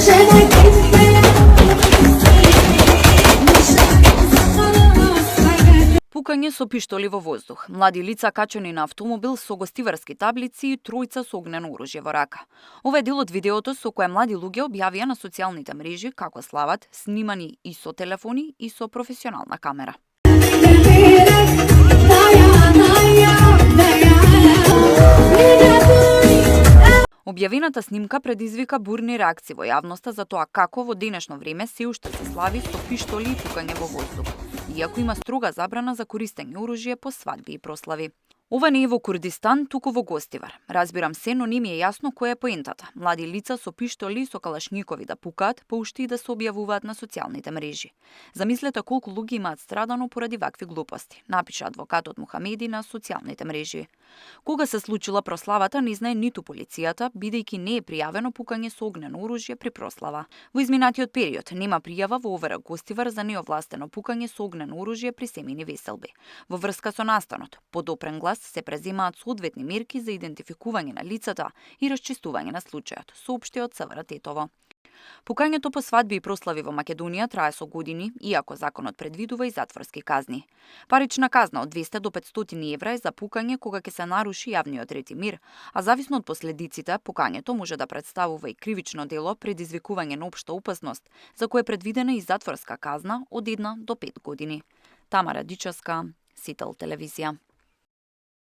Пукање со пиштоли во воздух, млади лица качени на автомобил со гостиварски таблици и тројца со огнено оружје во рака. Ова е дел од видеото со кое млади луѓе објавија на социјалните мрежи како слават, снимани и со телефони и со професионална камера. Објавената снимка предизвика бурни реакции во јавноста за тоа како во денешно време се уште се слави со пиштоли и пукање во воздух, иако има строга забрана за користење оружје по свадби и прослави. Ова не е во Курдистан, туку во Гостивар. Разбирам се, но не ми е јасно која е поентата. Млади лица со пиштоли и со калашникови да пукаат, па уште и да се објавуваат на социјалните мрежи. Замислете колку луѓе имаат страдано поради вакви глупости, напиша адвокатот Мухамеди на социјалните мрежи. Кога се случила прославата, не знае ниту полицијата, бидејќи не е пријавено пукање со огнено оружје при прослава. Во изминатиот период нема пријава во ОВР Гостивар за неовластено пукање со огнено оружје при семејни веселби. Во врска со настанот, под опрен глас се преземаат соодветни мерки за идентификување на лицата и расчистување на случајот, соопшти од СВР Тетово. Пукањето по свадби и прослави во Македонија трае со години, иако законот предвидува и затворски казни. Парична казна од 200 до 500 евра е за пукање кога ќе се наруши јавниот ред и мир, а зависно од последиците, пукањето може да представува и кривично дело предизвикување на општа опасност, за кое е предвидена и затворска казна од 1 до 5 години. Тамара Дичевска, Сител телевизија.